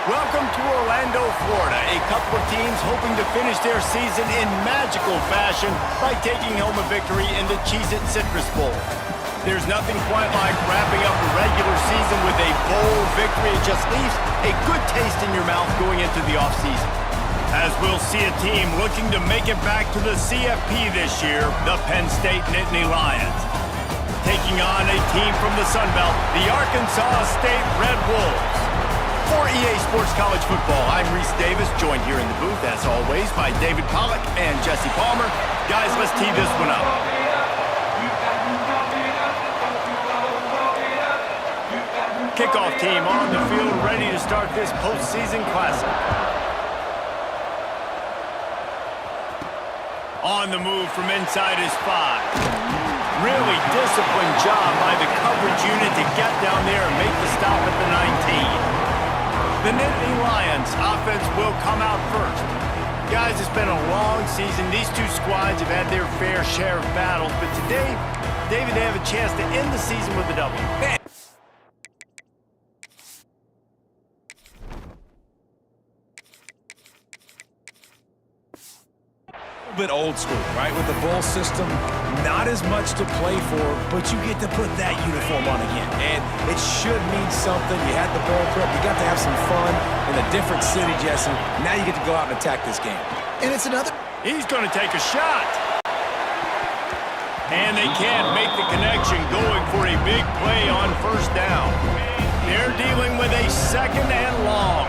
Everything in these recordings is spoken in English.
Welcome to Orlando, Florida. A couple of teams hoping to finish their season in magical fashion by taking home a victory in the Cheez-It Citrus Bowl. There's nothing quite like wrapping up the regular season with a bowl victory. It just leaves a good taste in your mouth going into the offseason. As we'll see a team looking to make it back to the CFP this year, the Penn State Nittany Lions. Taking on a team from the Sun Belt, the Arkansas State Red Wolves. For EA Sports College Football, I'm Reese Davis, joined here in the booth, as always, by David Pollack and Jesse Palmer. Guys, let's tee this one up. Kickoff team on the field, ready to start this postseason classic. On the move from inside his 5. Really disciplined job by the coverage unit to get down there and make the stop at the 19. The Nittany Lions offense will come out first. Guys, it's been a long season. These two squads have had their fair share of battles, but today, David, they have a chance to end the season with a double. Bit old school, right? With the bowl system, not as much to play for, but you get to put that uniform on again. And it should mean something. You had the bowl prep. You got to have some fun in a different city, Jesse. Now you get to go out and attack this game. And it's another... He's going to take a shot. And they can't make the connection, going for a big play on first down. They're dealing with a second and long.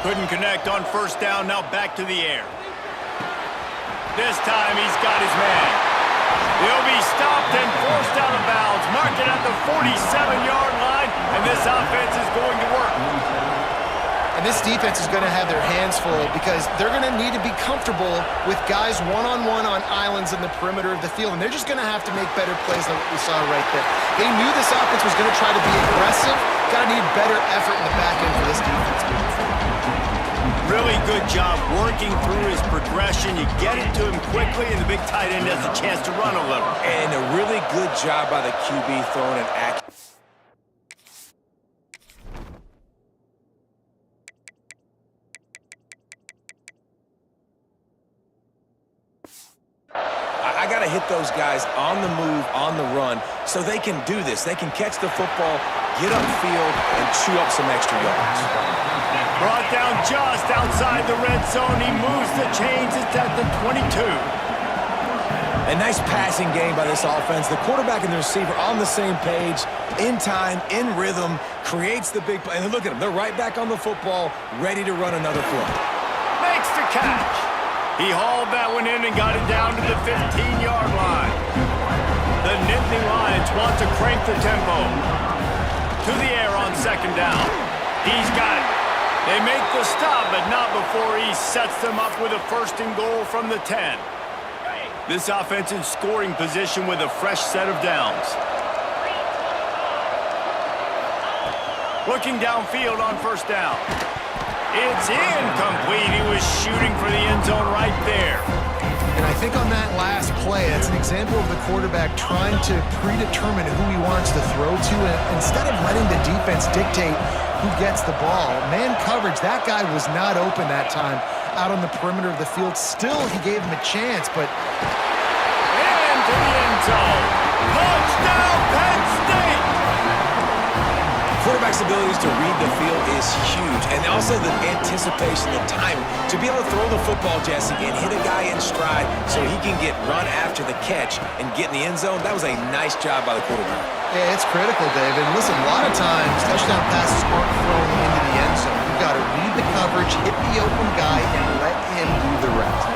Couldn't connect on first down, now back to the air. This time he's got his man. He'll be stopped and forced out of bounds, marked it at the 47-yard line, and this offense is going to work. And this defense is going to have their hands full because they're going to need to be comfortable with guys one-on-one on islands in the perimeter of the field, and they're just going to have to make better plays than what we saw right there. They knew this offense was going to try to be aggressive. Got to need better effort in the back end for this defense moving forward. Really good job working through his progression. You get it to him quickly, and the big tight end has a chance to run a little. And a really good job by the QB throwing an accurate. I got to hit those guys on the move, on the run, so they can do this. They can catch the football, get upfield, and chew up some extra yards. Brought down just outside the red zone. He moves the chains. It's at the 22. A nice passing game by this offense. The quarterback and the receiver on the same page, in time, in rhythm, creates the big play. And look at them. They're right back on the football, ready to run another play. Makes the catch. He hauled that one in and got it down to the 15-yard line. The Nittany Lions want to crank the tempo. To the air on second down. He's got it. They make the stop, but not before he sets them up with a first and goal from the 10. This offense in scoring position with a fresh set of downs. Looking downfield on first down. It's incomplete. He was shooting for the end zone right there. And I think on that last play, that's an example of the quarterback trying to predetermine who he wants to throw to, and instead of letting the defense dictate who gets the ball. Man coverage, that guy was not open that time out on the perimeter of the field. Still, he gave him a chance, but... Into the end zone. Touchdown, Penn State! Quarterback's abilities to read the field is huge, and also the anticipation, the time to be able to throw the football, Jesse, and hit a guy in stride so he can get run after the catch and get in the end zone. That was a nice job by the quarterback. Yeah, it's critical, David. Listen, a lot of times touchdown passes aren't thrown into the end zone. You've got to read the coverage, hit the open guy, and let him do the rest.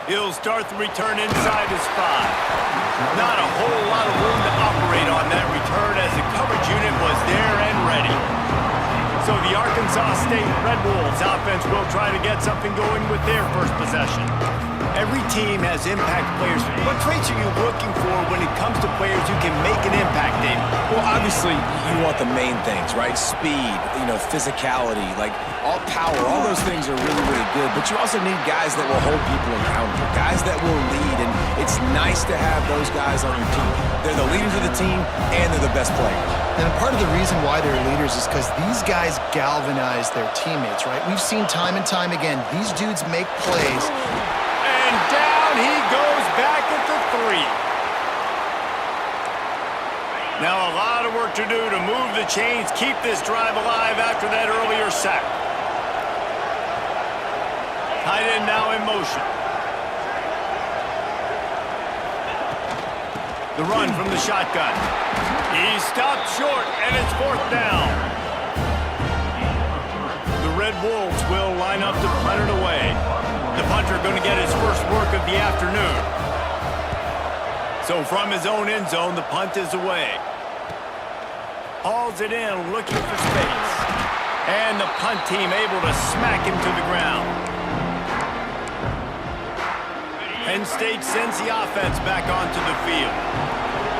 He'll start the return inside his 5. Not a whole lot of room to operate on that return as the coverage unit was there and ready. So the Arkansas State Red Wolves offense will try to get something going with their first possession. Every team has impact players. What traits are you looking for when it comes to players who can make an impact, David? Well, obviously, you want the main things, right? Speed, physicality, like all power, all those things are really, really good. But you also need guys that will hold people accountable, guys that will lead. And it's nice to have those guys on your team. They're the leaders of the team, and they're the best players. And part of the reason why they're leaders is because these guys galvanize their teammates, right? We've seen time and time again, these dudes make plays. And down he goes back at the 3. Now a lot of work to do to move the chains, keep this drive alive after that earlier sack. Tight end now in motion. The run from the shotgun. He's stopped short, and it's 4th down. The Red Wolves will line up to punt it away. The punter going to get his first work of the afternoon. So from his own end zone, the punt is away. Hauls it in, looking for space. And the punt team able to smack him to the ground. Penn State sends the offense back onto the field.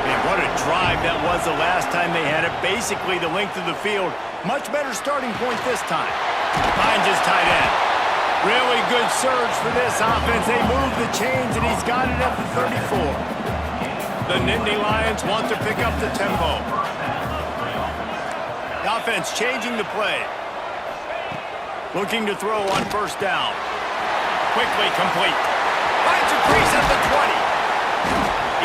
Man, what a drive that was the last time they had it. Basically the length of the field. Much better starting point this time. Finds his tight end. Really good surge for this offense. They move the chains, and he's got it at the 34. The Nittany Lions want to pick up the tempo. The offense changing the play. Looking to throw on 1st down. Quickly complete. Finds a crease at the 20.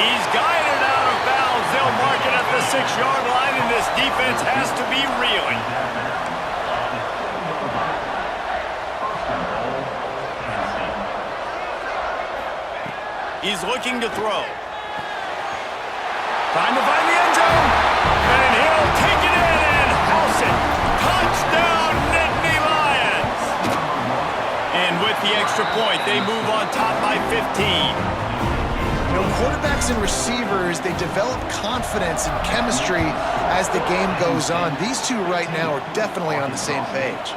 He's guided out of bounds. They'll mark it at the 6-yard line, and this defense has to be reeling. He's looking to throw. Trying to find the end zone. And he'll take it in and house it. Touchdown, Nittany Lions. And with the extra point, they move on top by 15. Quarterbacks and receivers, they develop confidence and chemistry as the game goes on. These two right now are definitely on the same page.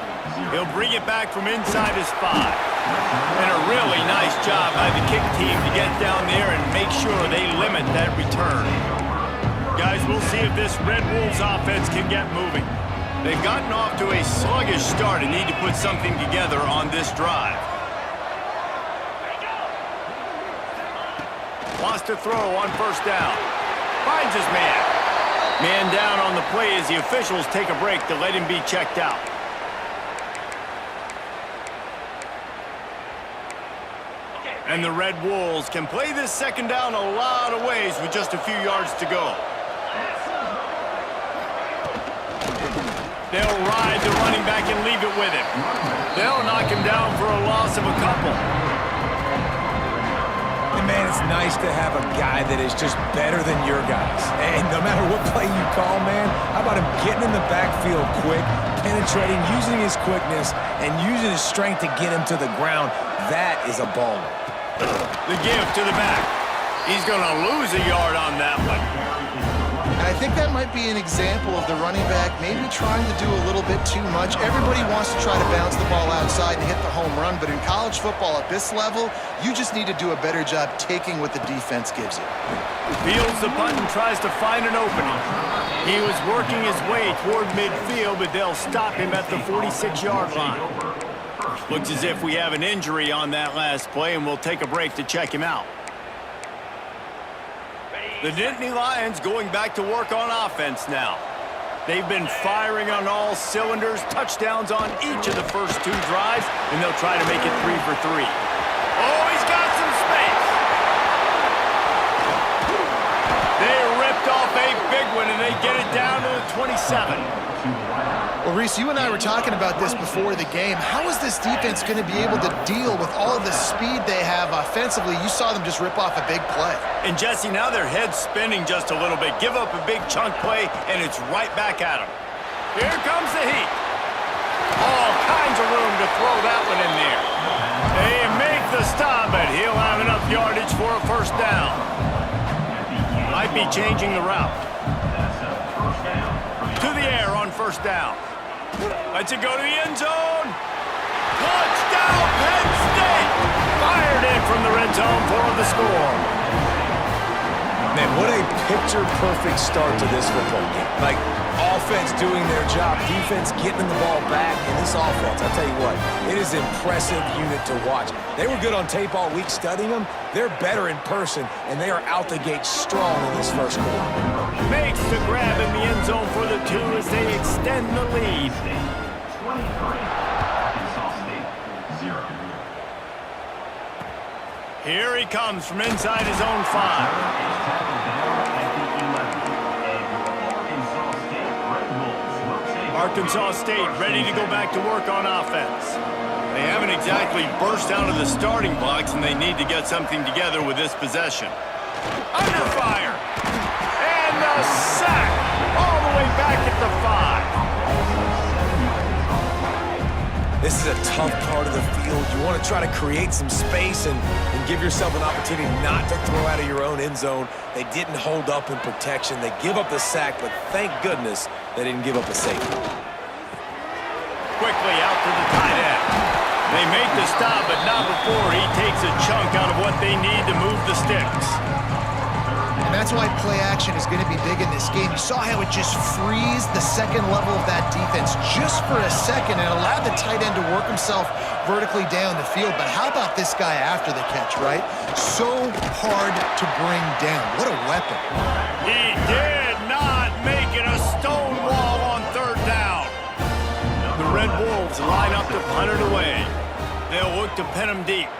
He'll bring it back from inside his 5. And a really nice job by the kick team to get down there and make sure they limit that return. Guys, we'll see if this Red Wolves offense can get moving. They've gotten off to a sluggish start and need to put something together on this drive. Wants to throw on 1st down. Finds his man. Man down on the play as the officials take a break to let him be checked out. And the Red Wolves can play this 2nd down a lot of ways with just a few yards to go. They'll ride the running back and leave it with him. They'll knock him down for a loss of a couple. And man, it's nice to have a guy that is just better than your guys. And no matter what play you call, man, how about him getting in the backfield quick, penetrating, using his quickness, and using his strength to get him to the ground? That is a baller. The give to the back. He's going to lose a yard on that one. And I think that might be an example of the running back maybe trying to do a little bit too much. Everybody wants to try to bounce the ball outside and hit the home run, but in college football at this level, you just need to do a better job taking what the defense gives you. Fields the punt and tries to find an opening. He was working his way toward midfield, but they'll stop him at the 46-yard line. Looks as if we have an injury on that last play, and we'll take a break to check him out. The Nittany Lions going back to work on offense now. They've been firing on all cylinders, touchdowns on each of the first 2 drives, and they'll try to make it 3 for 3. Oh, he's got some space. They ripped off a big one, and they get it down to the 27. Well, Reese, you and I were talking about this before the game. How is this defense going to be able to deal with all of the speed they have offensively? You saw them just rip off a big play. And, Jesse, now their head's spinning just a little bit. Give up a big chunk play, and it's right back at them. Here comes the heat. All kinds of room to throw that one in there. They make the stop, but he'll have enough yardage for a 1st down. Might be changing the route. To the air on 1st down. Lets it go to the end zone. Touchdown, Penn State! Fired in from the red zone for the score. Man, what a picture-perfect start to this football game. Like, offense doing their job, defense getting the ball back, and this offense, I'll tell you what, it is an impressive unit to watch. They were good on tape all week studying them. They're better in person, and they are out the gate strong in this first quarter. Makes the grab in the end zone for the 2 as they extend the lead. 23, Arkansas State, 0. Here he comes from inside his own 5. Arkansas State ready to go back to work on offense. They haven't exactly burst out of the starting blocks, and they need to get something together with this possession. Under fire. And the sack all the way back at the 5. This is a tough part of the field. You want to try to create some space and give yourself an opportunity not to throw out of your own end zone. They didn't hold up in protection. They give up the sack, but thank goodness they didn't give up a safety. Quickly out to the tight end. They make the stop, but not before he takes a chunk out of what they need to move the sticks. And that's why play action is going to be big in this game. You saw how it just frees the second level of that defense just for a second and allowed the tight end to work himself vertically down the field. But how about this guy after the catch, right? So hard to bring down. What a weapon. He did not make it a stone wall on 3rd down. The Red Wolves line up to punt it away. They'll look to pin him deep.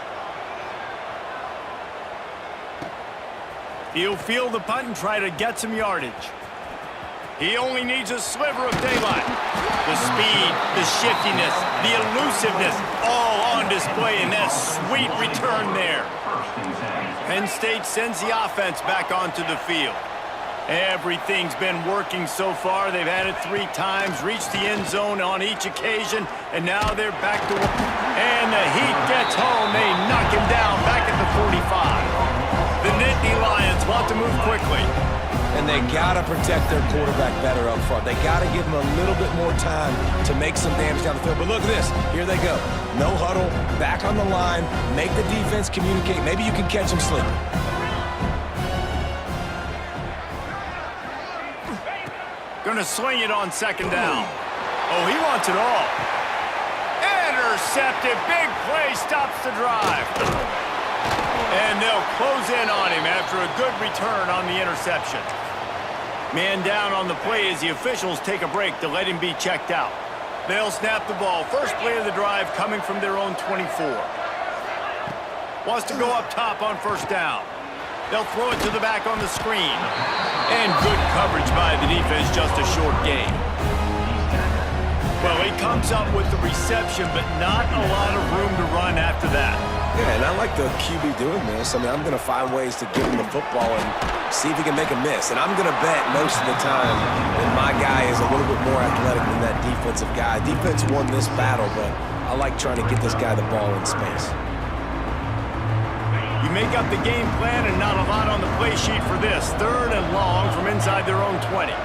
He'll field the punt and try to get some yardage. He only needs a sliver of daylight. The speed, the shiftiness, the elusiveness, all on display in that sweet return there. Penn State sends the offense back onto the field. Everything's been working so far. They've had it 3 times, reached the end zone on each occasion, and now they're back to work. And the heat gets home. They knock him down back at the 45. The Nittany Lions want to move quickly. And they got to protect their quarterback better up front. They got to give him a little bit more time to make some damage down the field. But look at this. Here they go. No huddle, back on the line, make the defense communicate. Maybe you can catch him sleeping. Gonna swing it on 2nd down. Oh, he wants it all. Intercepted. Big play stops the drive. And they'll close in on him after a good return on the interception. Man down on the play as the officials take a break to let him be checked out. They'll snap the ball. First play of the drive coming from their own 24. Wants to go up top on 1st down. They'll throw it to the back on the screen. And good coverage by the defense, just a short gain. Well, he comes up with the reception, but not a lot of room to run after that. Yeah, and I like the QB doing this. I mean, I'm going to find ways to give him the football and see if he can make a miss. And I'm going to bet most of the time that my guy is a little bit more athletic than that defensive guy. Defense won this battle, but I like trying to get this guy the ball in space. You make up the game plan and not a lot on the play sheet for this. 3rd and long from inside their own 20.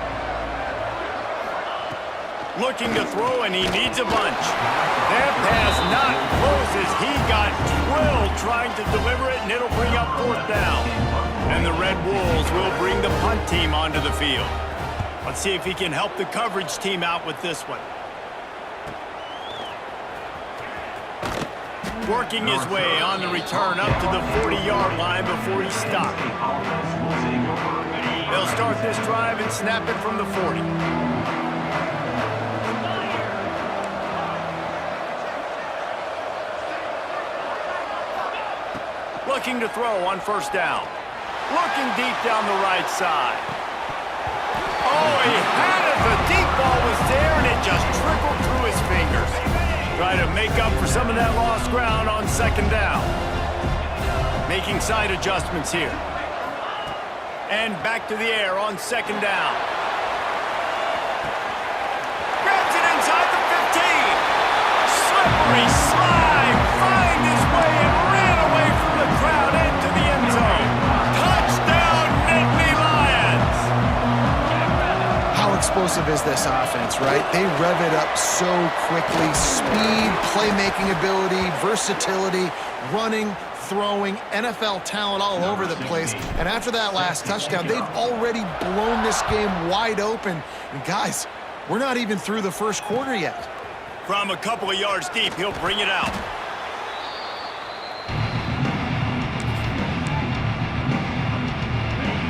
Looking to throw, and he needs a bunch. That pass not close as he got drilled trying to deliver it, and it'll bring up 4th down. And the Red Wolves will bring the punt team onto the field. Let's see if he can help the coverage team out with this one. Working his way on the return up to the 40-yard line before he stopped. They'll start this drive and snap it from the 40. Looking to throw on 1st down. Looking deep down the right side. Oh, he had it. The deep ball was there, and it just trickled through his fingers. Trying to make up for some of that lost ground on 2nd down. Making side adjustments here. And back to the air on 2nd down. Grabs it inside the 15. Slippery slide. Find his way and ran away from the crowd into the end zone. Touchdown, Nittany Lions. How explosive is this offense, right? They rev it up so quickly. Speed, playmaking ability, versatility, running, throwing, NFL talent all over the place. And after that last touchdown, they've already blown this game wide open. And guys, we're not even through the first quarter yet. From a couple of yards deep, he'll bring it out.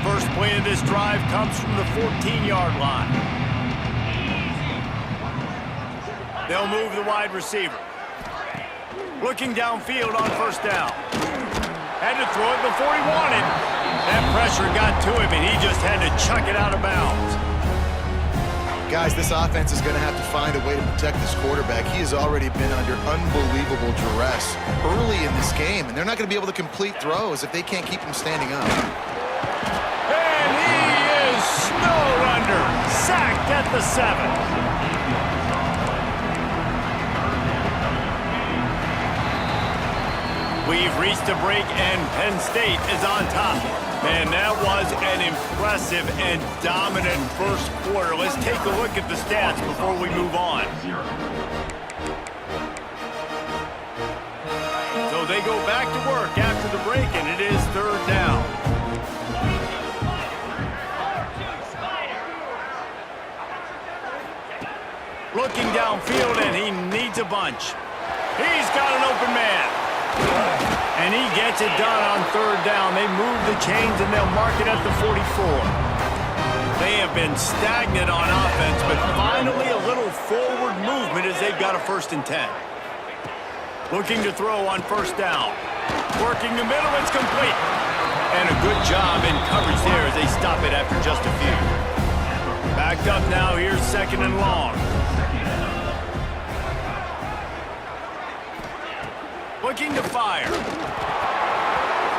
First play of this drive comes from the 14-yard line. They'll move the wide receiver. Looking downfield on first down. Had to throw it before he wanted. That pressure got to him, and he just had to chuck it out of bounds. Guys, this offense is going to have to find a way to protect this quarterback. He has already been under unbelievable duress early in this game, and they're not going to be able to complete throws if they can't keep him standing up. And he is snowed under. Sacked at the 7. We've reached a break, and Penn State is on top. Man, that was an impressive and dominant first quarter. Let's take a look at the stats before we move on. So they go back to work after the break, and it is third down. Looking downfield, and he needs a bunch. He's got an open man. And he gets it done on third down. They move the chains, and they'll mark it at the 44. They have been stagnant on offense, but finally a little forward movement as they've got a 1st and 10. Looking to throw on first down. Working the middle, it's complete. And a good job in coverage there as they stop it after just a few. Backed up now, here's 2nd and long. Looking to fire.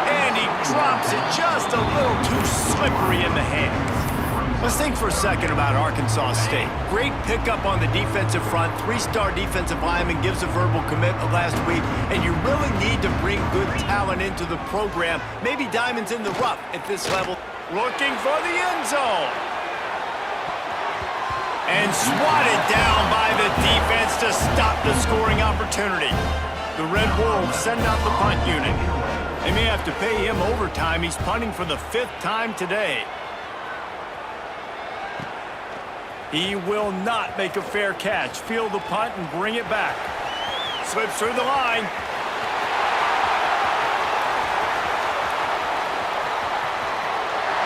And he drops it just a little too slippery in the hands. Let's think for a second about Arkansas State. Great pickup on the defensive front. 3-star defensive lineman gives a verbal commitment last week, and you really need to bring good talent into the program. Maybe diamonds in the rough at this level. Looking for the end zone. And swatted down by the defense to stop the scoring opportunity. The Red Wolves send out the punt unit. They may have to pay him overtime. He's punting for the 5th time today. He will not make a fair catch. Field the punt and bring it back. Slips through the line.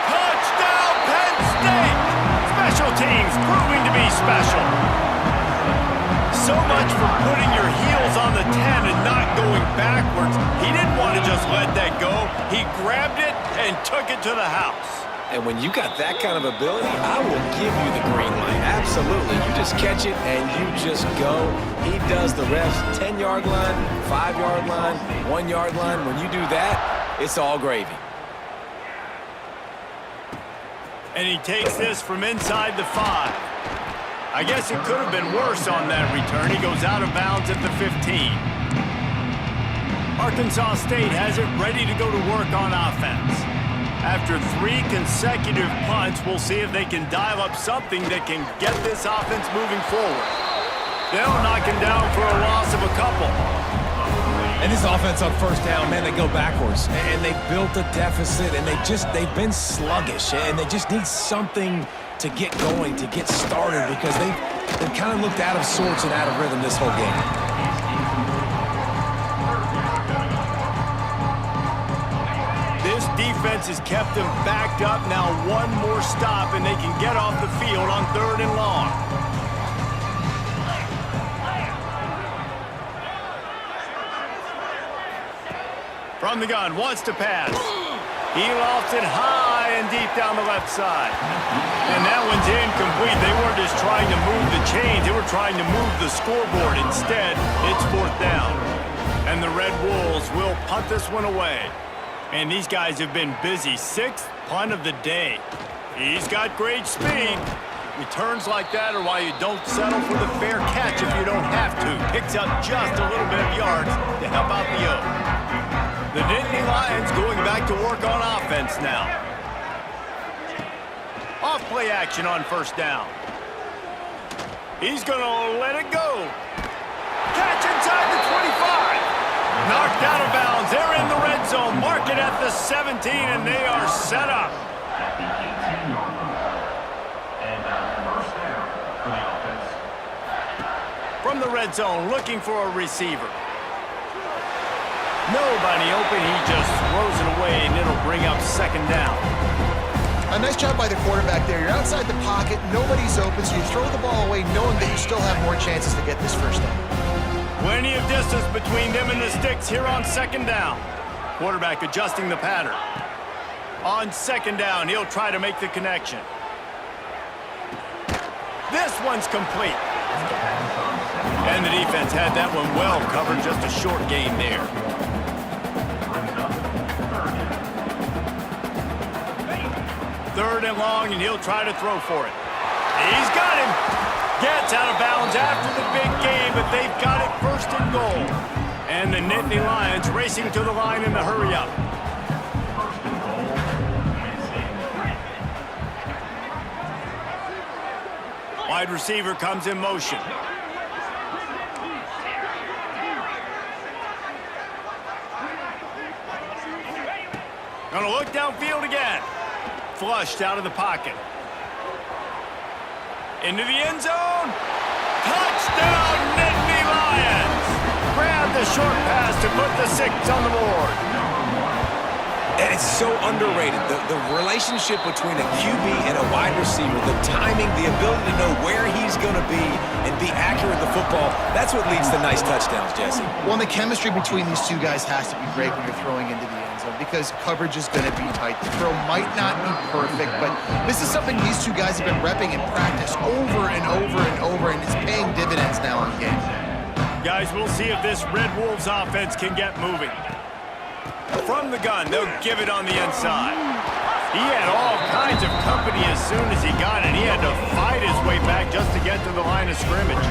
Touchdown, Penn State! Special teams proving to be special. So much for putting your heels on the 10 and not going backwards. He didn't want to just let that go. He grabbed it and took it to the house. And when you got that kind of ability, I will give you the green light. Absolutely. You just catch it and you just go. He does the rest. 10-yard line, 5-yard line, 1-yard line. When you do that, it's all gravy. And he takes this from inside the 5. I guess it could have been worse on that return. He goes out of bounds at the 15. Arkansas State has it ready to go to work on offense. After 3 consecutive punts, we'll see if they can dial up something that can get this offense moving forward. They'll knock him down for a loss of a couple. And this offense on first down, man, they go backwards. And they built a deficit, and they've been sluggish. And they just need something to get going, to get started, because they've kind of looked out of sorts and out of rhythm this whole game. This defense has kept them backed up. Now one more stop, and they can get off the field on 3rd and long. From the gun, wants to pass. He lofts it high and deep down the left side. And that one's incomplete. They weren't just trying to move the chains. They were trying to move the scoreboard. Instead, it's 4th down. And the Red Wolves will punt this one away. And these guys have been busy. 6th punt of the day. He's got great speed. Returns like that are why you don't settle for the fair catch if you don't have to. Picks up just a little bit of yards to help out the Oak. The Nittany Lions going back to work on offense now. Off play action on first down. He's going to let it go. Catch inside the 25. Knocked out of bounds. They're in the red zone. Mark it at the 17, and they are set up. At the 18-yard line. And first down for the offense. From the red zone, looking for a receiver. Nobody open. He just throws it away, and it'll bring up second down. A nice job by the quarterback there. You're outside the pocket. Nobody's open, so you throw the ball away knowing that you still have more chances to get this first down. Plenty of distance between them and the sticks here on second down. Quarterback adjusting the pattern. On second down, he'll try to make the connection. This one's complete. And the defense had that one well covered, just a short gain there. Third and long, and he'll try to throw for it. He's got him. Gets out of bounds after the big game, but they've got it first and goal. And the Nittany Lions racing to the line in the hurry-up. First and goal. Wide receiver comes in motion. Gonna look downfield again. Flushed out of the pocket. Into the end zone. Touchdown, Nittany Lions. Grab the short pass to put the 6 on the board. And it's so underrated. The relationship between a QB and a wide receiver, the timing, the ability to know where he's going to be and be accurate with the football, that's what leads to nice touchdowns, Jesse. Well, and the chemistry between these two guys has to be great when you're throwing into the end zone because coverage is going to be tight. The throw might not be perfect, but this is something these two guys have been repping in practice over and over and over, and it's paying dividends now in games. Guys, we'll see if this Red Wolves offense can get moving. From the gun, they'll give it on the inside. He had all kinds of company as soon as he got it. He had to fight his way back just to get to the line of scrimmage.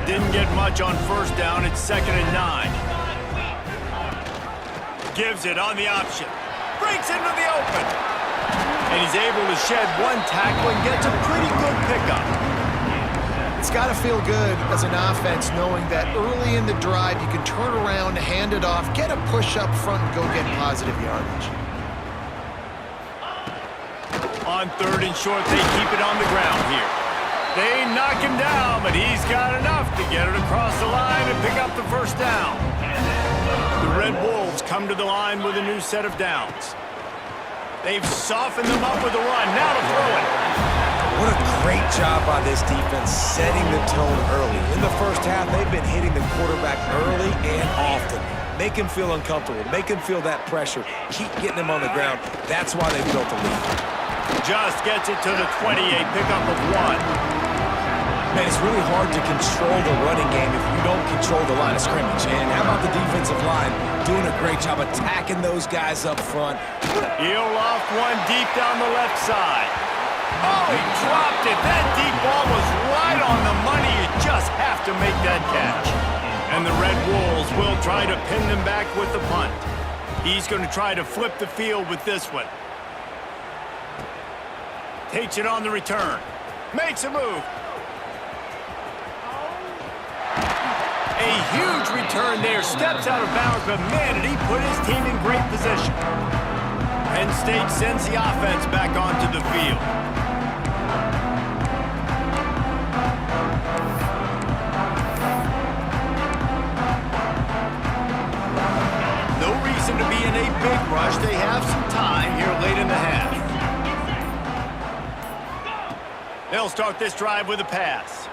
Didn't get much on first down. It's 2nd and 9. Gives it on the option. Breaks into the open. And he's able to shed one tackle and gets a pretty good pickup. It's got to feel good as an offense knowing that early in the drive you can turn around, hand it off, get a push up front, and go get positive yardage. On 3rd and short, they keep it on the ground here. They knock him down, but he's got enough to get it across the line and pick up the first down. The Red Wolves come to the line with a new set of downs. They've softened them up with a run. Now to throw it. What a great job by this defense setting the tone early. In the first half, they've been hitting the quarterback early and often. Make him feel uncomfortable. Make him feel that pressure. Keep getting him on the ground. That's why they built the lead. Just gets it to the 28, pickup of 1. Man, it's really hard to control the running game if you don't control the line of scrimmage. And how about the defensive line doing a great job attacking those guys up front? He'll loft one deep down the left side. Oh, he dropped it. That deep ball was right on the money. You just have to make that catch. And the Red Wolves will try to pin them back with the punt. He's going to try to flip the field with this one. Takes it on the return. Makes a move. A huge return there. Steps out of bounds, but man, did he put his team in great position. Penn State sends the offense back onto the field. No reason to be in a big rush. They have some time here late in the half. They'll start this drive with a pass.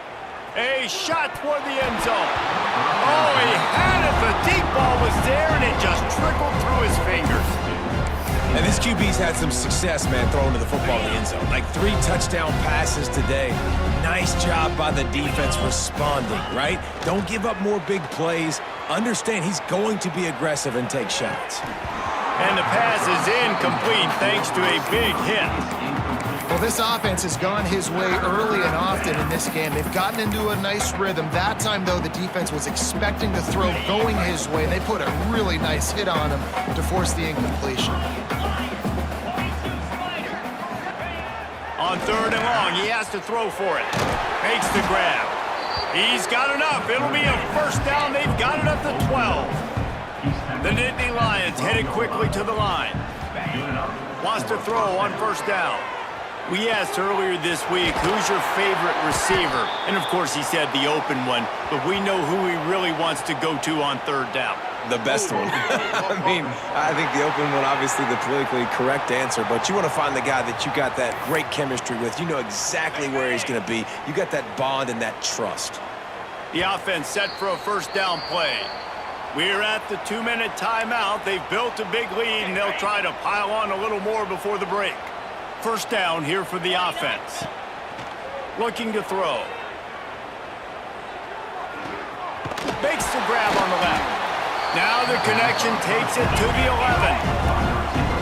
A shot toward the end zone. Oh, he had it. The deep ball was there, and it just trickled through his fingers. And this QB's had some success, man, throwing to the football in the end zone. Like 3 touchdown passes today. Nice job by the defense responding, right? Don't give up more big plays. Understand he's going to be aggressive and take shots. And the pass is incomplete thanks to a big hit. Well, this offense has gone his way early and often in this game. They've gotten into a nice rhythm. That time, though, the defense was expecting the throw going his way. They put a really nice hit on him to force the incompletion. On 3rd and long, he has to throw for it. Makes the grab. He's got enough. It'll be a first down. They've got it up to 12. The Nittany Lions headed quickly to the line. Wants to throw on first down. We asked earlier this week, who's your favorite receiver? And, of course, he said the open one, but we know who he really wants to go to on third down. The best one. I mean, I think the open one, obviously the politically correct answer, but you want to find the guy that you got that great chemistry with. You know exactly where he's going to be. You got that bond and that trust. The offense set for a first down play. We're at the 2-minute timeout. They've built a big lead, and they'll try to pile on a little more before the break. First down here for the offense. Looking to throw. Makes the grab on the left. Now the connection takes it to the 11.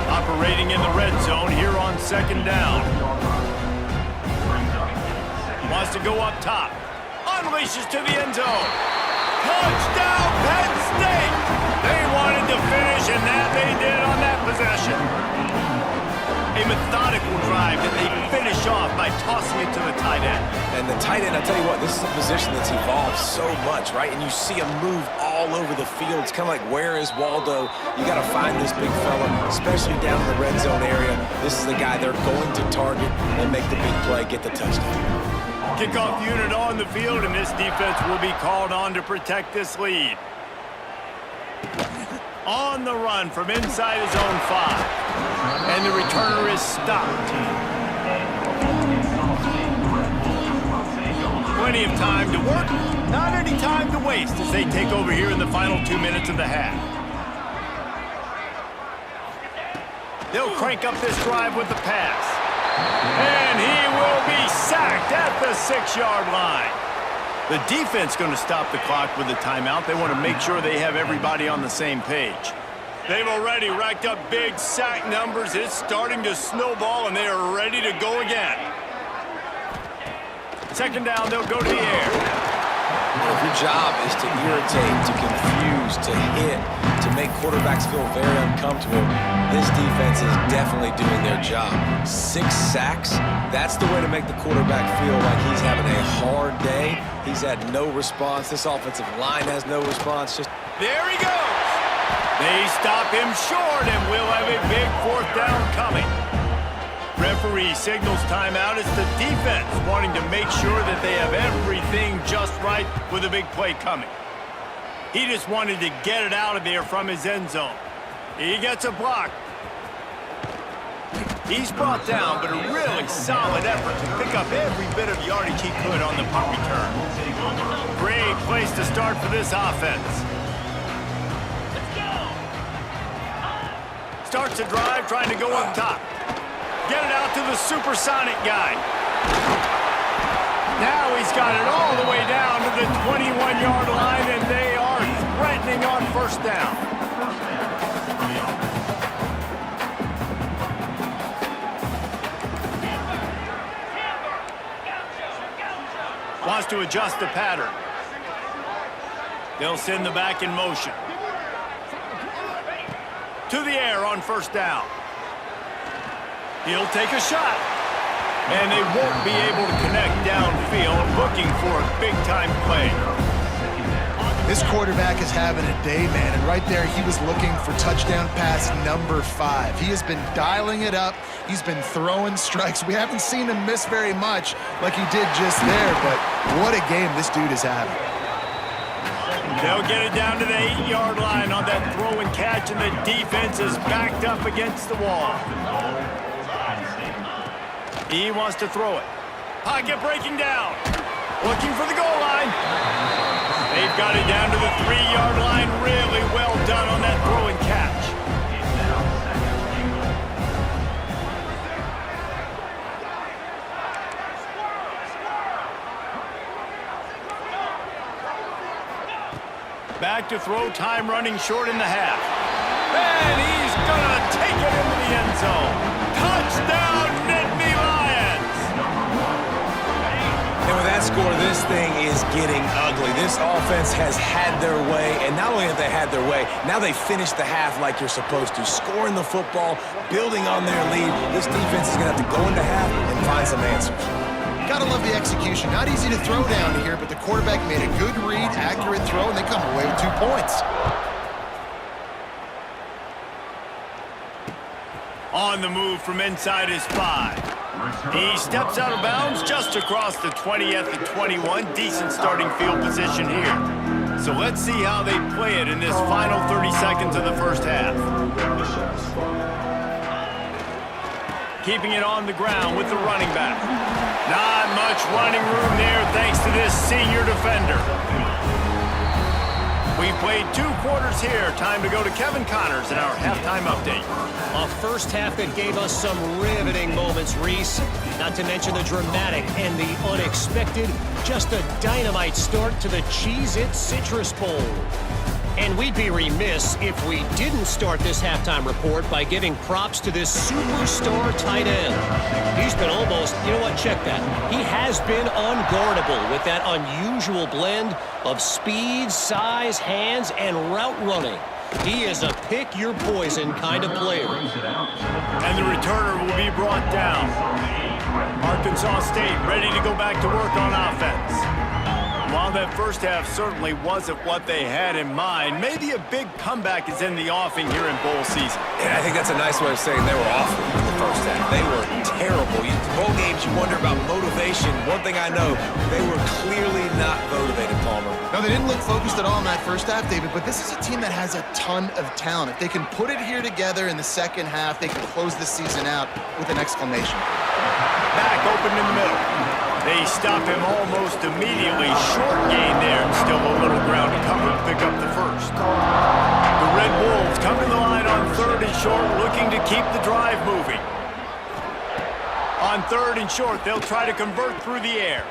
Operating in the red zone here on second down. Wants to go up top. Unleashes to the end zone. Touchdown, Penn State! They wanted to finish, and that they did on that possession. A methodical drive that they finish off by tossing it to the tight end. And the tight end, I tell you what, this is a position that's evolved so much, right? And you see him move all over the field. It's kind of like, where is Waldo? You got to find this big fella, especially down in the red zone area. This is the guy they're going to target and make the big play, get the touchdown. Kickoff unit on the field, and this defense will be called on to protect this lead. On the run from inside his own 5. And the returner is stopped. Plenty of time to work, not any time to waste as they take over here in the final 2 minutes of the half. They'll crank up this drive with the pass. And he will be sacked at the 6-yard line. The defense going to stop the clock with a timeout. They want to make sure they have everybody on the same page. They've already racked up big sack numbers. It's starting to snowball, and they are ready to go again. Second down, they'll go to the air. If your job is to irritate, to confuse, to hit, to make quarterbacks feel very uncomfortable, this defense is definitely doing their job. 6 sacks, that's the way to make the quarterback feel like he's having a hard day. He's had no response. This offensive line has no response. There he goes. They stop him short, and we'll have a big fourth down coming. Referee signals timeout. It's the defense wanting to make sure that they have everything just right with a big play coming. He just wanted to get it out of there from his end zone. He gets a block. He's brought down, but a really solid effort to pick up every bit of yardage he could on the punt return. Great place to start for this offense. Starts a drive trying to go up top. Get it out to the supersonic guy. Now he's got it all the way down to the 21-yard line, and they are threatening on first down. Wants to adjust the pattern. They'll send the back in motion. To the air on first down. He'll take a shot. And they won't be able to connect downfield, looking for a big-time play. This quarterback is having a day, man, and right there he was looking for touchdown pass number 5. He has been dialing it up. He's been throwing strikes. We haven't seen him miss very much like he did just there, but what a game this dude is having. They'll get it down to the 8-yard line on that throw and catch, and the defense is backed up against the wall. He wants to throw it. Pocket breaking down. Looking for the goal line. They've got it down to the 3-yard line. Really well done on that throw and catch. Back to throw, time running short in the half. And he's gonna take it into the end zone. Touchdown, Nittany Lions! And with that score, this thing is getting ugly. This offense has had their way, and not only have they had their way, now they finish the half like you're supposed to, scoring the football, building on their lead. This defense is gonna have to go into half and find some answers. Gotta love the execution. Not easy to throw down here, but the quarterback made a good read, accurate throw, and they come away with 2 points. On the move from inside his 5. He steps out of bounds just across the 20 at the 21. Decent starting field position here. So let's see how they play it in this final 30 seconds of the first half. Keeping it on the ground with the running back. Not much running room there thanks to this senior defender. We've played 2 quarters here. Time to go to Kevin Connors in our halftime update. A first half that gave us some riveting moments, Reese. Not to mention the dramatic and the unexpected. Just a dynamite start to the Cheez-It Citrus Bowl. And we'd be remiss if we didn't start this halftime report by giving props to this superstar tight end. He's been almost, you know what, check that. He has been unguardable with that unusual blend of speed, size, hands, and route running. He is a pick-your-poison kind of player. And the returner will be brought down. Arkansas State ready to go back to work on offense. While that first half certainly wasn't what they had in mind, maybe a big comeback is in the offing here in bowl season. Yeah, I think that's a nice way of saying they were awful in the first half. They were terrible. Bowl games, you wonder about motivation. One thing I know, they were clearly not motivated, Palmer. No, they didn't look focused at all in that first half, David, but this is a team that has a ton of talent. If they can put it here together in the second half, they can close the season out with an exclamation. Back open in the middle. They stop him almost immediately. Short gain there, and still a little ground to cover to pick up the first. The Red Wolves come to the line on 3rd and short, looking to keep the drive moving. On 3rd and short, they'll try to convert through the air.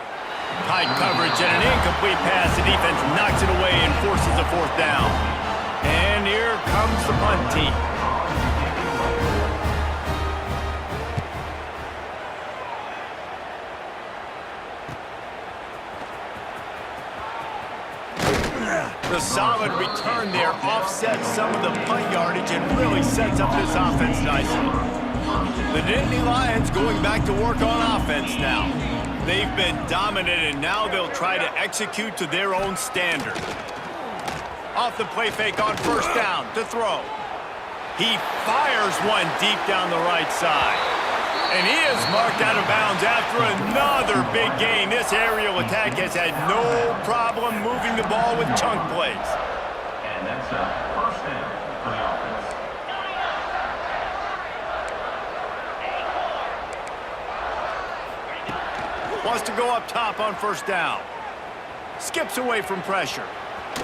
Tight coverage and an incomplete pass. The defense knocks it away and forces a 4th down. And here comes the punt team. The solid return there offsets some of the punt yardage and really sets up this offense nicely. The Nittany Lions going back to work on offense now. They've been dominant, and now they'll try to execute to their own standard. Off the play fake on 1st down to throw. He fires one deep down the right side. And he is marked out of bounds after another big gain. This aerial attack has had no problem moving the ball with chunk plays. And that's a first down for the offense. Wants to go up top on 1st down. Skips away from pressure.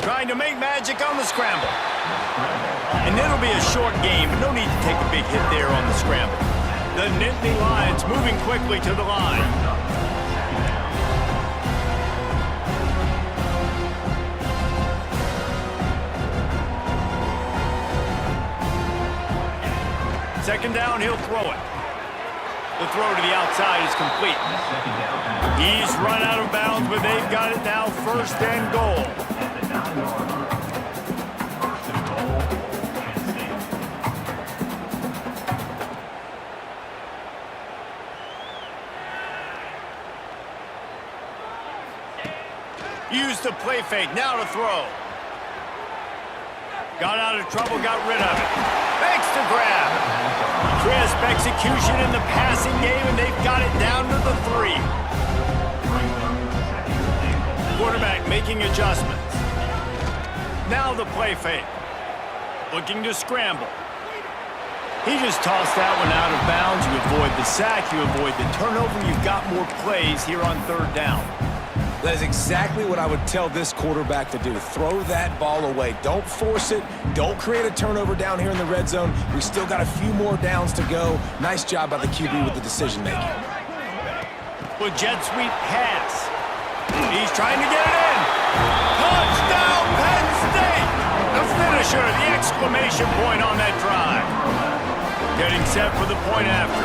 Trying to make magic on the scramble. And it'll be a short game, but no need to take a big hit there on the scramble. The Nittany Lions moving quickly to the line. Second down, he'll throw it. The throw to the outside is complete. He's run out of bounds, but they've got it now 1st and goal. At the 9-yard line. 1st and goal, Penn State. Used the play fake, now to throw. Got out of trouble, got rid of it. Thanks to grab. Crisp execution in the passing game, and they've got it down to the 3. Quarterback making adjustments. Now the play fake. Looking to scramble. He just tossed that one out of bounds. You avoid the sack, you avoid the turnover. You've got more plays here on 3rd down. That is exactly what I would tell this quarterback to do. Throw that ball away. Don't force it. Don't create a turnover down here in the red zone. We still got a few more downs to go. Nice job by the QB with the decision-making. With jet sweep pass. He's trying to get it in. Touchdown, Penn State! The finisher, the exclamation point on that drive. Getting set for the point after.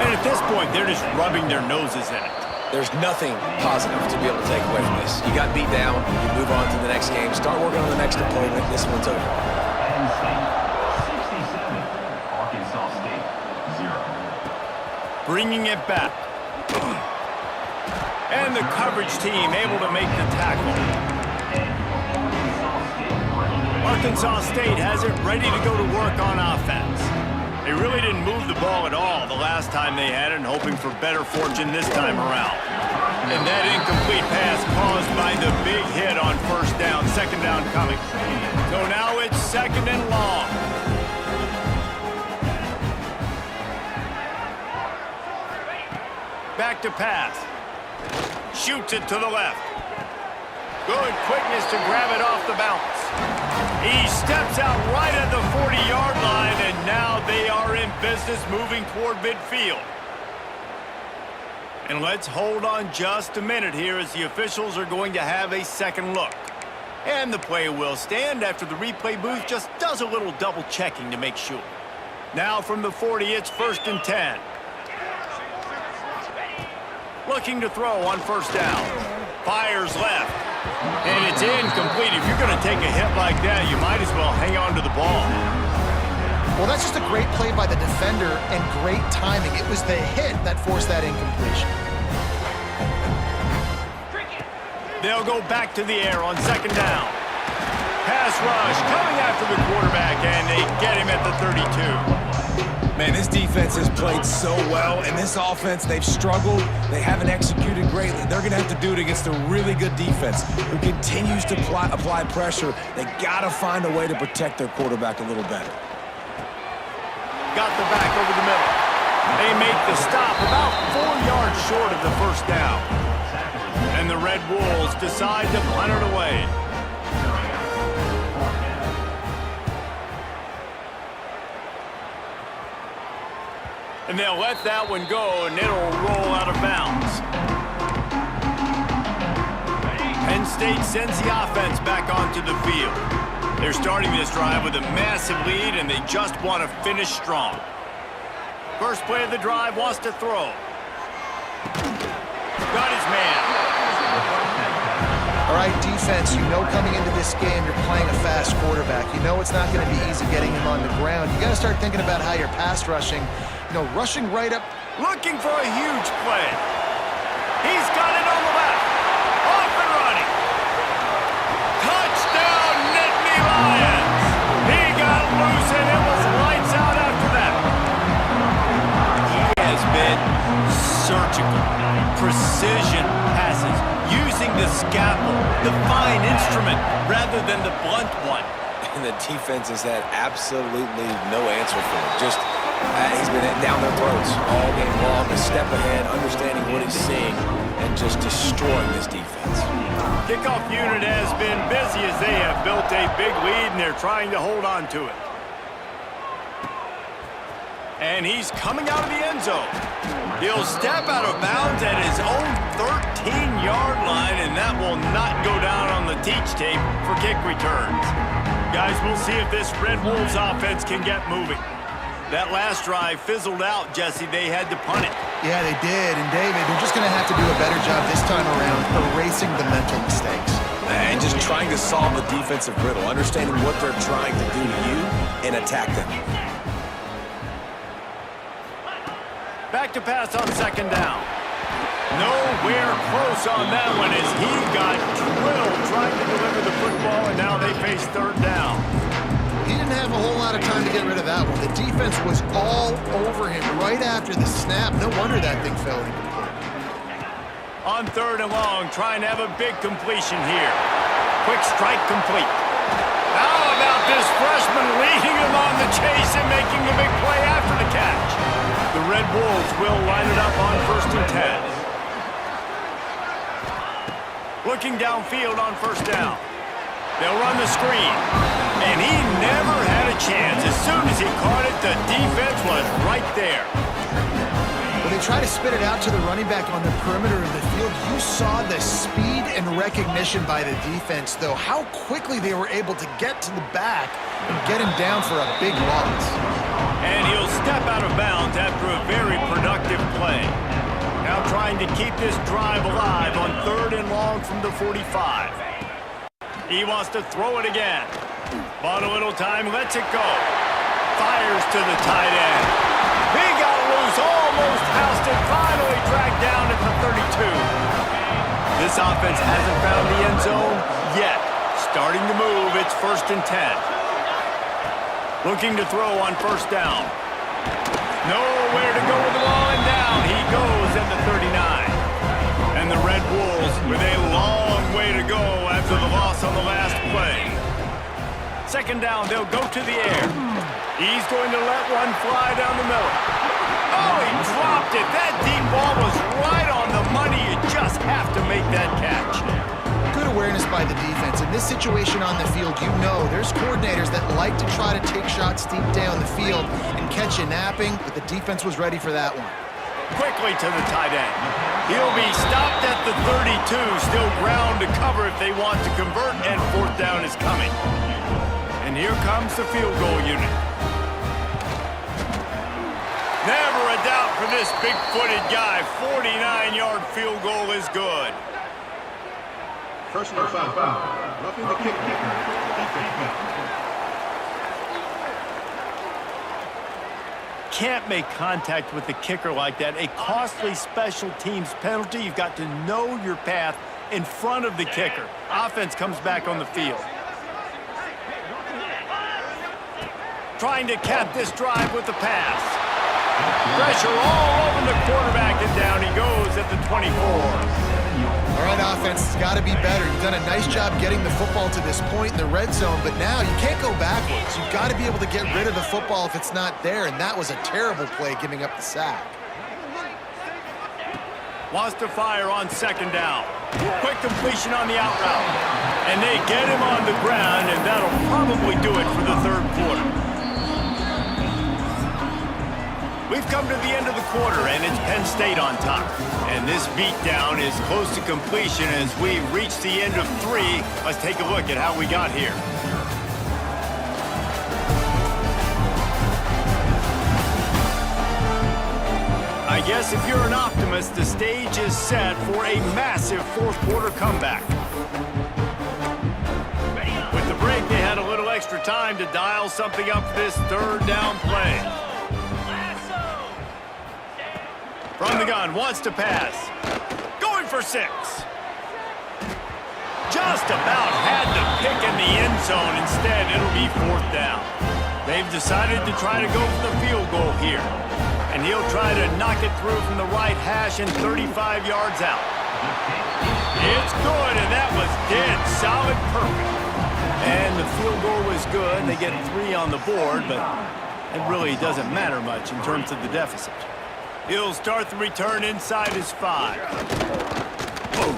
And at this point, they're just rubbing their noses in it. There's nothing positive to be able to take away from this. You got beat down, you move on to the next game, start working on the next opponent. This one's over. Penn State 67, Arkansas State 0. Bringing it back. And the coverage team able to make the tackle. Arkansas State has it ready to go to work on offense. They really didn't the ball at all the last time they had it, and hoping for better fortune this time around. And that incomplete pass caused by the big hit on first down. Second down coming. So now it's second and long. Back to pass. Shoots it to the left. Good quickness to grab it off the bounce. He steps out right at the 40-yard line, and now they are in business moving toward midfield. And let's hold on just a minute here as the officials are going to have a second look. And the play will stand after the replay booth just does a little double checking to make sure. Now from the 40, it's 1st and 10. Looking to throw on first down. Fires left. And it's incomplete. If you're going to take a hit like that, you might as well hang on to the ball. Well, that's just a great play by the defender and great timing. It was the hit that forced that incompletion. They'll go back to the air on second down. Pass rush coming after the quarterback, and they get him at the 32. Man, this defense has played so well, and this offense, they've struggled. They haven't executed greatly. They're going to have to do it against a really good defense who continues to apply pressure. They got to find a way to protect their quarterback a little better. Got the back over the middle. They make the stop about 4 yards short of the first down. And the Red Wolves decide to punt it away. And they'll let that one go, and it'll roll out of bounds. Penn State sends the offense back onto the field. They're starting this drive with a massive lead, and they just want to finish strong. First play of the drive, wants to throw. Got his man. All right, defense, you know coming into this game you're playing a fast quarterback. You know it's not going to be easy getting him on the ground. You got to start thinking about how you're pass rushing. You know, rushing right up. Looking for a huge play. He's got it on the left. Off and running. Touchdown, Nittany Lions. He got loose, and it was lights out after that. He has been surgical. Precision passes. Using the scalpel, the fine instrument, rather than the blunt one. And the defense has had absolutely no answer for him. Just, he's been down their throats all game long, a step ahead, understanding what he's seeing, and just destroying this defense. Kickoff unit has been busy as they have built a big lead, and they're trying to hold on to it. And he's coming out of the end zone. He'll step out of bounds at his own 13-yard line, and that will not go down on the teach tape for kick returns. Guys, we'll see if this Red Wolves offense can get moving. That last drive fizzled out, Jesse. They had to punt it. Yeah, they did. And, David, they're just going to have to do a better job this time around erasing the mental mistakes. And just trying to solve the defensive riddle, understanding what they're trying to do to you and attack them. Back to pass on second down. Nowhere close on that one as he got drilled trying to deliver the football, and now they face third down. He didn't have a whole lot of time to get rid of that one. The defense was all over him right after the snap. No wonder that thing fell incomplete. On third and long, trying to have a big completion here. Quick strike complete. How about this freshman leading him on the chase and making the big play after the catch? The Red Wolves will line it up on 1st and 10. Looking downfield on first down. They'll run the screen. And he never had a chance. As soon as he caught it, the defense was right there. When they try to spit it out to the running back on the perimeter of the field, you saw the speed and recognition by the defense, though, how quickly they were able to get to the back and get him down for a big loss. And he'll step out of bounds after a very productive play. Now trying to keep this drive alive on third and long from the 45. He wants to throw it again. Bought a little time, lets it go. Fires to the tight end. He got loose, almost housed it, finally dragged down at the 32. This offense hasn't found the end zone yet. Starting to move, it's 1st and 10. Looking to throw on first down. No with a long way to go after the loss on the last play. Second down, they'll go to the air. He's going to let one fly down the middle. Oh, he dropped it. That deep ball was right on the money. You just have to make that catch. Good awareness by the defense. In this situation on the field, you know there's coordinators that like to try to take shots deep down the field and catch you napping, but the defense was ready for that one. Quickly to the tight end. He'll be stopped at the 32, still ground to cover if they want to convert, and fourth down is coming. And here comes the field goal unit. Never a doubt for this big-footed guy. 49-yard field goal is good. Personal foul. Roughing the kicker. Can't make contact with the kicker like that. A costly special teams penalty. You've got to know your path in front of the kicker. Offense comes back on the field. Trying to cap this drive with the pass. Pressure all over the quarterback, and down he goes at the 24. All right, offense, it's got to be better. You've done a nice job getting the football to this point in the red zone, but now you can't go backwards. You've got to be able to get rid of the football if it's not there, and that was a terrible play giving up the sack. Wants to fire on second down. Quick completion on the out route. And they get him on the ground, and that'll probably do it for the third quarter. We've come to the end of the quarter, and it's Penn State on top. And this beatdown is close to completion as we reach the end of 3. Let's take a look at how we got here. I guess if you're an optimist, the stage is set for a massive fourth quarter comeback. With the break, they had a little extra time to dial something up for this third down play. From the gun, wants to pass. Going for 6. Just about had the pick in the end zone. Instead, it'll be fourth down. They've decided to try to go for the field goal here. And he'll try to knock it through from the right hash and 35 yards out. It's good, and that was dead solid perfect. And the field goal was good. They get 3 on the board, but it really doesn't matter much in terms of the deficit. He'll start the return inside his 5.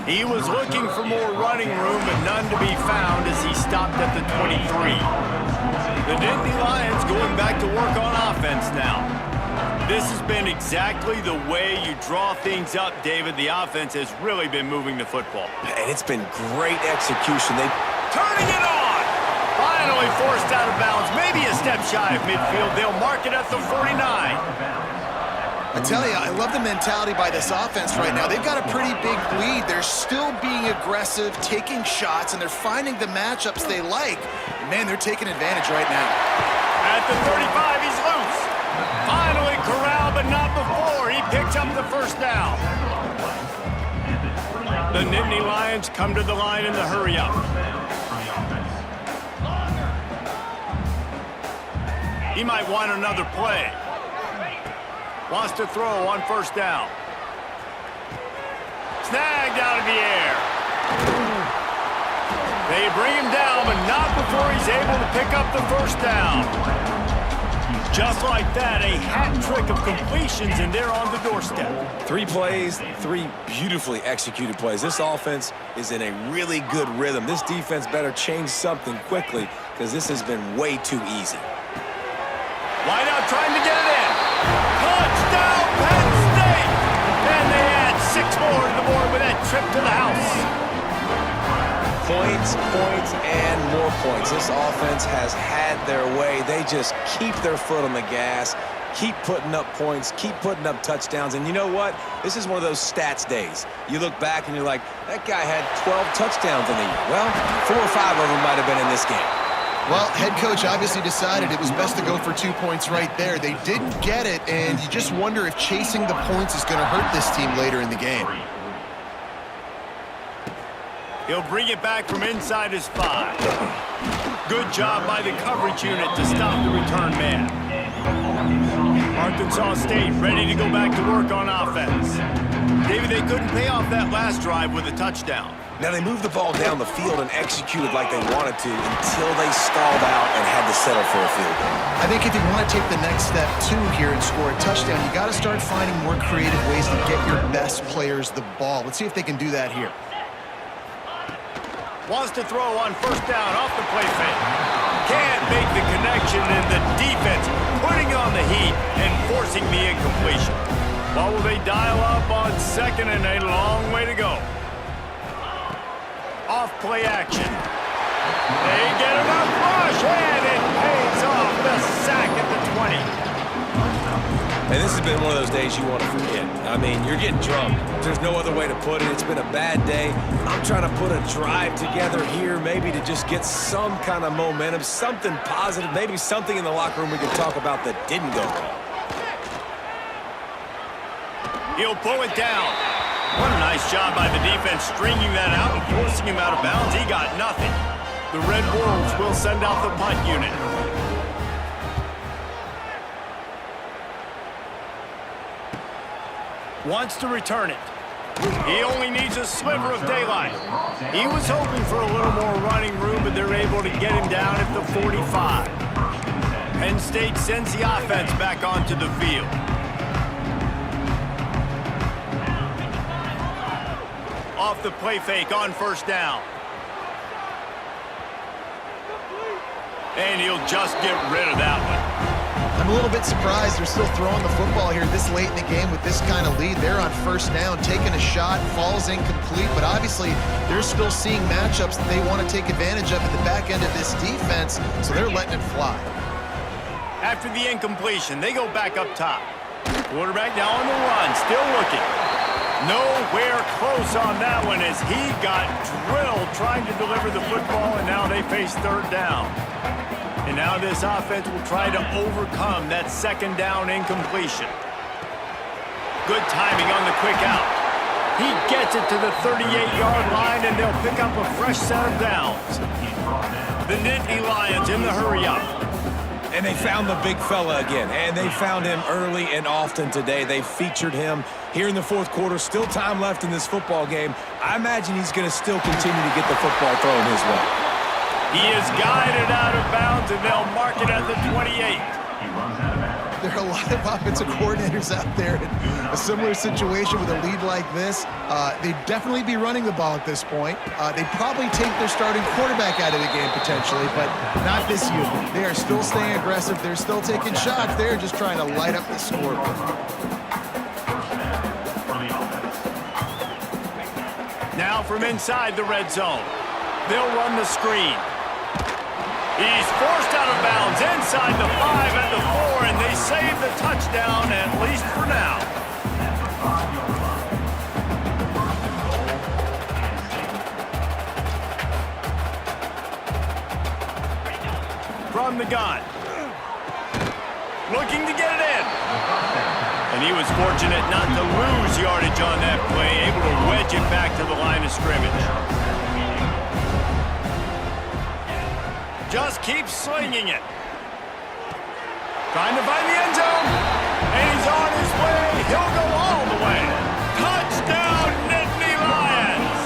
He was looking for more running room, but none to be found as he stopped at the 23. The Nittany Lions going back to work on offense now. This has been exactly the way you draw things up, David. The offense has really been moving the football. And it's been great execution. They turning it on! Finally forced out of bounds, maybe a step shy of midfield. They'll mark it at the 49. I tell you, I love the mentality by this offense right now. They've got a pretty big lead. They're still being aggressive, taking shots, and they're finding the matchups they like. Man, they're taking advantage right now. At the 35, he's loose. Finally corralled, but not before. He picks up the first down. The Nittany Lions come to the line in the hurry up. He might want another play. Wants to throw on first down. Snagged out of the air. They bring him down, but not before he's able to pick up the first down. Just like that, a hat trick of completions, and they're on the doorstep. 3 plays, 3 beautifully executed plays. This offense is in a really good rhythm. This defense better change something quickly because this has been way too easy. Wide out trying to get it in. Touchdown, Penn State! And they add 6 more to the board with that trip to the house. Points, and more points. This offense has had their way. They just keep their foot on the gas, keep putting up points, keep putting up touchdowns. And you know what? This is one of those stats days. You look back and you're like, that guy had 12 touchdowns in the year. Well, 4 or 5 of them might have been in this game. Well, head coach obviously decided it was best to go for 2 points right there. They didn't get it, and you just wonder if chasing the points is going to hurt this team later in the game. He'll bring it back from inside his 5. Good job by the coverage unit to stop the return man. Arkansas State ready to go back to work on offense. David, they couldn't pay off that last drive with a touchdown. Now, they moved the ball down the field and executed like they wanted to until they stalled out and had to settle for a field goal. I think if you want to take the next step, too, here and score a touchdown, you got to start finding more creative ways to get your best players the ball. Let's see if they can do that here. Wants to throw on first down off the play fake. Can't make the connection, and the defense putting on the heat and forcing the incompletion. What will they dial up on second and a long way to go? Off play action. They get enough rush, and it pays off the sack at the 20. And this has been one of those days you want to forget. I mean, you're getting drunk. There's no other way to put it. It's been a bad day. I'm trying to put a drive together here, maybe to just get some kind of momentum, something positive, maybe something in the locker room we can talk about that didn't go wrong. He'll pull it down. What a nice job by the defense stringing that out and forcing him out of bounds. He got nothing. The Red Wolves will send out the punt unit. Wants to return it. He only needs a sliver of daylight. He was hoping for a little more running room, but they're able to get him down at the 45. Penn State sends the offense back onto the field. Off the play fake on first down. And he'll just get rid of that one. I'm a little bit surprised they're still throwing the football here this late in the game with this kind of lead. They're on first down, taking a shot, falls incomplete, but obviously they're still seeing matchups that they want to take advantage of at the back end of this defense, so they're letting it fly. After the incompletion, they go back up top. Quarterback now on the run, still looking. Nowhere close on that one as he got drilled trying to deliver the football, and now they face third down. And now this offense will try to overcome that second down incompletion. Good timing on the quick out. He gets it to the 38-yard line, and they'll pick up a fresh set of downs. The Nittany Lions in the hurry-up. And they found the big fella again, and they found him early and often today. They featured him here in the fourth quarter. Still time left in this football game. I imagine he's going to still continue to get the football thrown his way. He is guided out of bounds, and they'll mark it at the 28. There are a lot of offensive coordinators out there in a similar situation with a lead like this. They'd definitely be running the ball at this point. They'd probably take their starting quarterback out of the game potentially, but not this unit. They are still staying aggressive. They're still taking shots. They're just trying to light up the scoreboard. Now from inside the red zone, they'll run the screen. He's forced out of bounds inside the 5 at the 4, and they save the touchdown, at least for now. From the gun. Looking to get it in. And he was fortunate not to lose yardage on that play, able to wedge it back to the line of scrimmage. Just keeps slinging it. Trying to find the end zone. And he's on his way. He'll go all the way. Touchdown, Nittany Lions.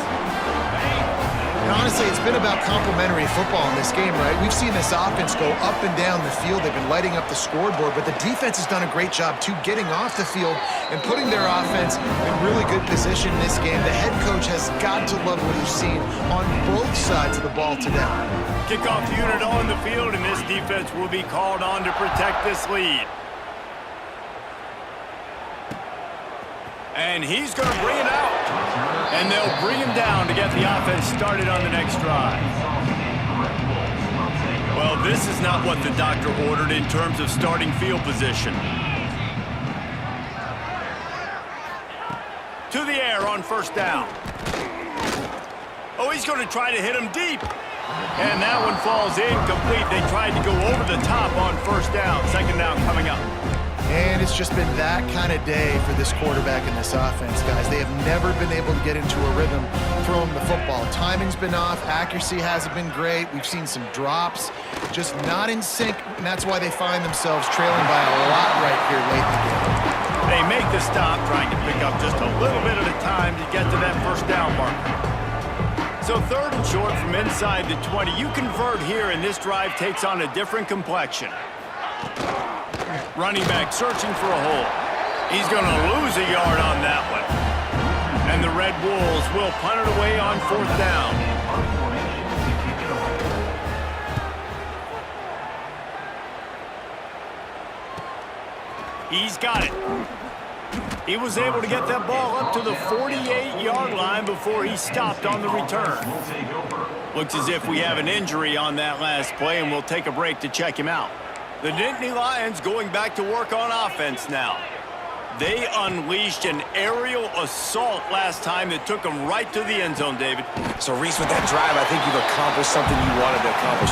And honestly, it's been about complementary football in this game, right? We've seen this offense go up and down the field. They've been lighting up the scoreboard, but the defense has done a great job, too, getting off the field and putting their offense in really good position in this game. The head coach has got to love what he's seen on both sides of the ball today. Kickoff unit on the field, and this defense will be called on to protect this lead. And he's going to bring it out. And they'll bring him down to get the offense started on the next drive. Well, this is not what the doctor ordered in terms of starting field position. To the air on first down. Oh, he's going to try to hit him deep. And that one falls incomplete. They tried to go over the top on first down. Second down coming up. And it's just been that kind of day for this quarterback and this offense, guys. They have never been able to get into a rhythm throwing the football. Timing's been off. Accuracy hasn't been great. We've seen some drops, just not in sync, and that's why they find themselves trailing by a lot right here late in the game. They they make the stop, trying to pick up just a little bit at a time to get to that first down marker. So 3rd and short from inside the 20. You convert here, and this drive takes on a different complexion. Running back searching for a hole. He's going to lose a yard on that one. And the Red Wolves will punt it away on 4th down. He's got it. He was able to get that ball up to the 48-yard line before he stopped on the return. Looks as if we have an injury on that last play, and we'll take a break to check him out. The Nittany Lions going back to work on offense now. They unleashed an aerial assault last time that took them right to the end zone, David. So, Reese, with that drive, I think you've accomplished something you wanted to accomplish.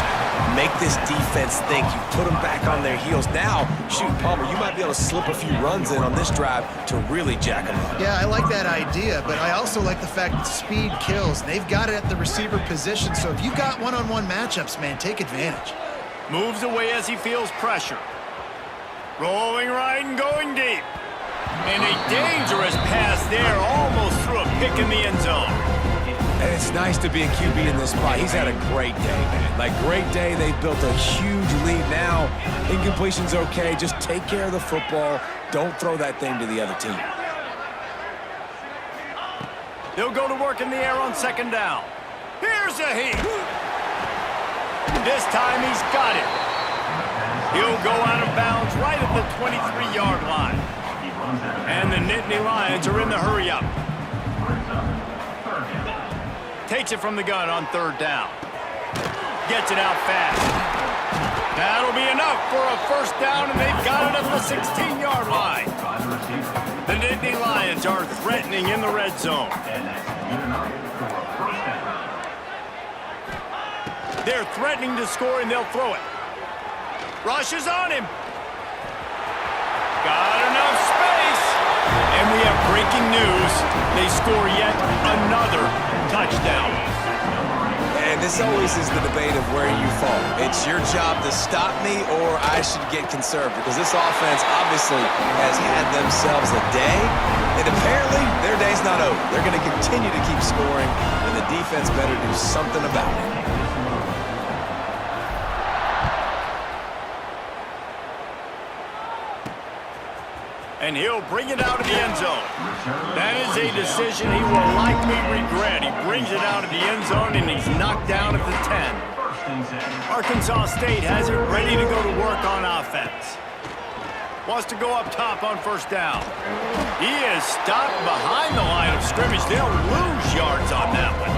Make this defense think. You put them back on their heels. Now, shoot, Palmer, you might be able to slip a few runs in on this drive to really jack them up. Yeah, I like that idea, but I also like the fact that speed kills. They've got it at the receiver position, so if you've got one-on-one matchups, man, take advantage. Moves away as he feels pressure. Rolling right and going deep. And a dangerous pass there, almost threw a pick in the end zone. And it's nice to be a QB in this spot. He's had a great day, man. Like, great day. They've built a huge lead now. Incompletion's okay. Just take care of the football. Don't throw that thing to the other team. They'll go to work in the air on 2nd down. Here's a heat. This time he's got it. He'll go out of bounds right at the 23-yard line. And the Nittany Lions are in the hurry-up. Takes it from the gun on 3rd down. Gets it out fast. That'll be enough for a first down, and they've got it at the 16-yard line. The Nittany Lions are threatening in the red zone. They're threatening to score, and they'll throw it. Rush is on him. Got enough space. And we have breaking news. They score yet another touchdown. And this always is the debate of where you fall. It's your job to stop me, or I should get conserved, because this offense obviously has had themselves a day, and apparently their day's not over. They're going to continue to keep scoring, and the defense better do something about it. And he'll bring it out of the end zone. That is a decision he will likely regret. He brings it out of the end zone, and he's knocked down at the 10. Arkansas State has it ready to go to work on offense. Wants to go up top on 1st down. He is stopped behind the line of scrimmage. They'll lose yards on that one.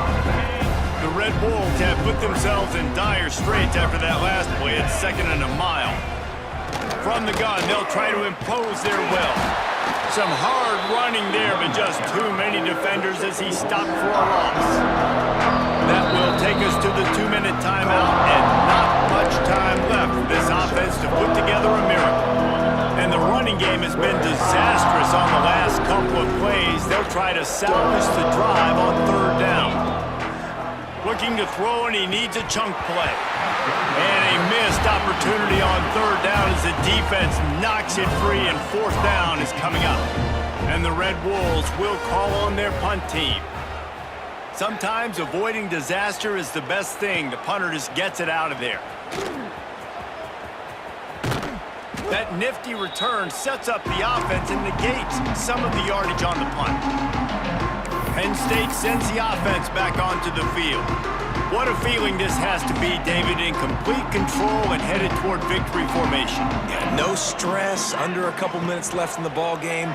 The Red Wolves have put themselves in dire straits after that last play at 2nd and a mile. From the gun, they'll try to impose their will. Some hard running there, but just too many defenders as he stopped for a loss. That will take us to the 2-minute timeout, and not much time left for this offense to put together a miracle. And the running game has been disastrous on the last couple of plays. They'll try to salvage the drive on 3rd down. Looking to throw, and he needs a chunk play. And a missed opportunity on 3rd down as the defense knocks it free, and 4th down is coming up. And the Red Wolves will call on their punt team. Sometimes avoiding disaster is the best thing. The punter just gets it out of there. That nifty return sets up the offense and negates some of the yardage on the punt. Penn State sends the offense back onto the field. What a feeling this has to be, David, in complete control and headed toward victory formation. Yeah, no stress, under a couple minutes left in the ball game,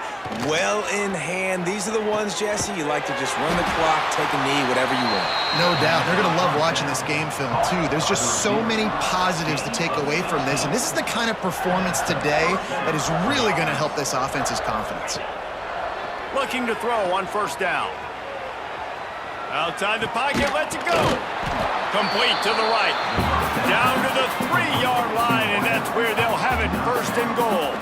well in hand. These are the ones, Jesse, you like to just run the clock, take a knee, whatever you want. No doubt. They're going to love watching this game film, too. There's just so many positives to take away from this, and this is the kind of performance today that is really going to help this offense's confidence. Looking to throw on 1st down. Outside the pocket, lets it go. Complete to the right. Down to the 3-yard line, and that's where they'll have it, 1st and goal.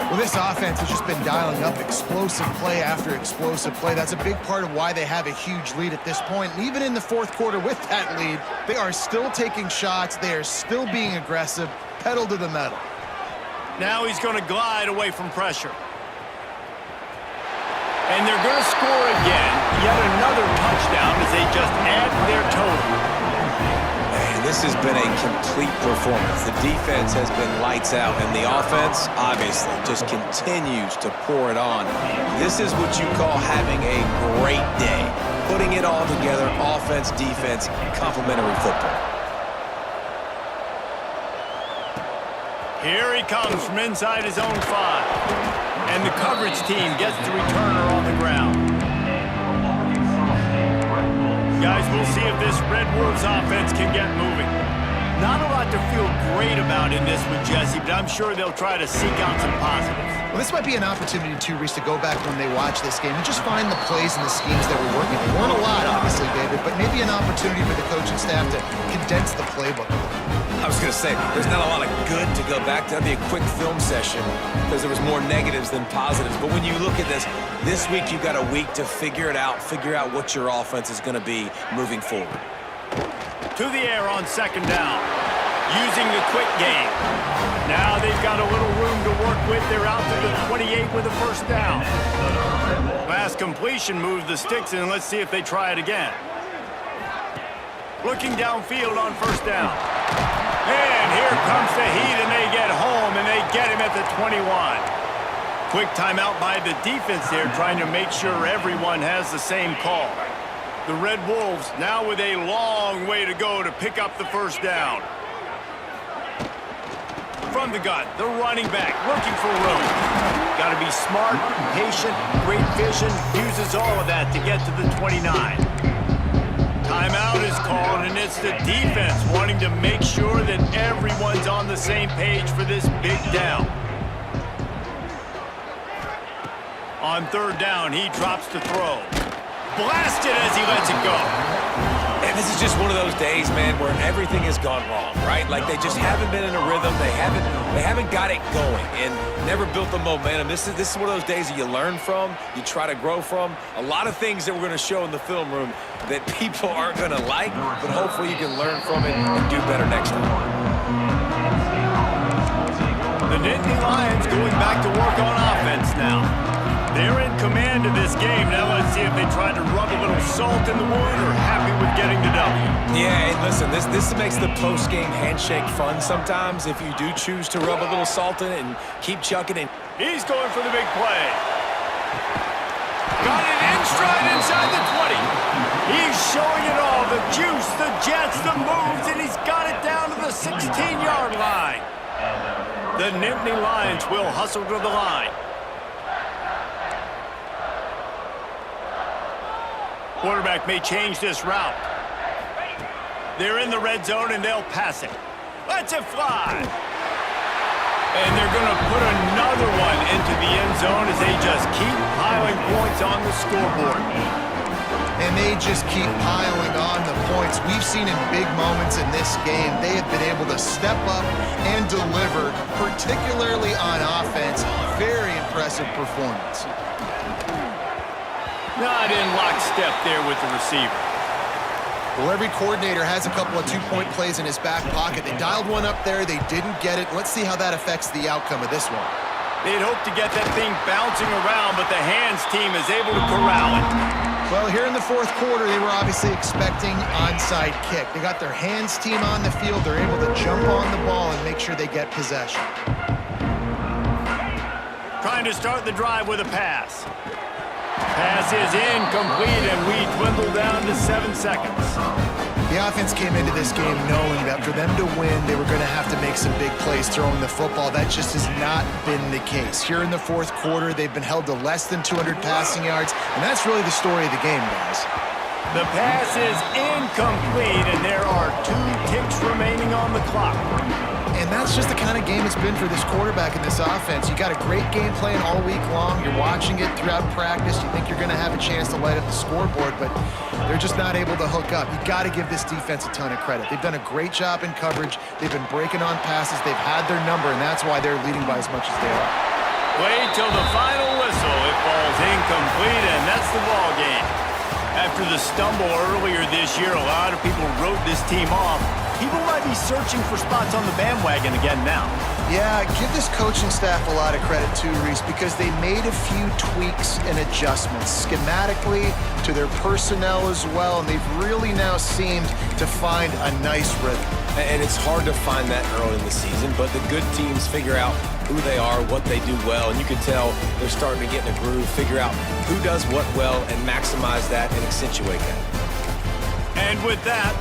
Well, this offense has just been dialing up explosive play after explosive play. That's a big part of why they have a huge lead at this point. And even in the 4th quarter with that lead, they are still taking shots. They are still being aggressive, pedal to the metal. Now he's going to glide away from pressure. And they're going to score again. Yet another touchdown as they just add to their total. Man, this has been a complete performance. The defense has been lights out, and the offense, obviously, just continues to pour it on. This is what you call having a great day. Putting it all together, offense, defense, complementary football. Here he comes from inside his own 5. And the coverage team gets the returner on the ground. Guys, we'll see if this Red Wolves offense can get moving. Not a lot to feel great about in this with Jesse, but I'm sure they'll try to seek out some positives. Well, this might be an opportunity, too, Reese, to go back when they watch this game and just find the plays and the schemes that were working. They weren't a lot, obviously, David, but maybe an opportunity for the coaching staff to condense the playbook a little. I was going to say, there's not a lot of good to go back to. That'd be a quick film session because there was more negatives than positives. But when you look at this week you've got a week to figure it out, figure out what your offense is going to be moving forward. To the air on 2nd down, using the quick game. Now they've got a little room to work with. They're out to the 28 with a 1st down. Pass completion moves the sticks in. Let's see if they try it again. Looking downfield on 1st down. And here comes the heat, and they get home, and they get him at the 21. Quick timeout by the defense there, trying to make sure everyone has the same call. The Red Wolves now with a long way to go to pick up the 1st down. From the gun, the running back looking for room. Got to be smart, patient, great vision, uses all of that to get to the 29. Timeout is called, and it's the defense wanting to make sure that everyone's on the same page for this big down. On 3rd down, he drops to throw. Blasted as he lets it go. And this is just one of those days, man, where everything has gone wrong, right? Like they just haven't been in a rhythm. They haven't got it going and never built the momentum. This is one of those days that you learn from, you try to grow from. A lot of things that we're going to show in the film room that people aren't going to like, but hopefully you can learn from it and do better next time. The Nittany Lions going back to work on offense now. They're in command of this game. Now let's see if they try to rub a little salt in the wound or happy with getting the W. Yeah, and listen, this makes the post-game handshake fun sometimes if you do choose to rub a little salt in it and keep chucking it. He's going for the big play. Got it in stride inside the 20. He's showing it all, the juice, the jets, the moves, and he's got it down to the 16-yard line. The Nittany Lions will hustle to the line. Quarterback may change this route. They're in the red zone, and they'll pass it. Let's it fly. And they're going to put another one into the end zone as they just keep piling points on the scoreboard. And they just keep piling on the points. We've seen in big moments in this game, they have been able to step up and deliver, particularly on offense. Very impressive performance. Not in lockstep there with the receiver. Well, every coordinator has a couple of two-point plays in his back pocket. They dialed one up there. They didn't get it. Let's see how that affects the outcome of this one. They'd hope to get that thing bouncing around, but the hands team is able to corral it. Well, here in the 4th quarter, they were obviously expecting onside kick. They got their hands team on the field. They're able to jump on the ball and make sure they get possession. Trying to start the drive with a pass. Pass is incomplete, and we dwindle down to 7 seconds. The offense came into this game knowing that for them to win, they were going to have to make some big plays throwing the football. That just has not been the case. Here in the 4th quarter, they've been held to less than 200 passing yards, and that's really the story of the game, guys. The pass is incomplete, and there are 2 ticks remaining on the clock. And that's just the kind of game it's been for this quarterback and this offense. You got a great game plan all week long. You're watching it throughout practice. You think you're going to have a chance to light up the scoreboard, but they're just not able to hook up. You got to give this defense a ton of credit. They've done a great job in coverage. They've been breaking on passes. They've had their number, and that's why they're leading by as much as they are. Wait till the final whistle. It falls incomplete, and that's the ball game. After the stumble earlier this year, a lot of people wrote this team off. people might be searching for spots on the bandwagon again now. Yeah, give this coaching staff a lot of credit too, Reese, because they made a few tweaks and adjustments schematically to their personnel as well, and they've really now seemed to find a nice rhythm. And it's hard to find that early in the season, but the good teams figure out who they are, what they do well, and you can tell they're starting to get in a groove, figure out who does what well, and maximize that and accentuate that. And with that,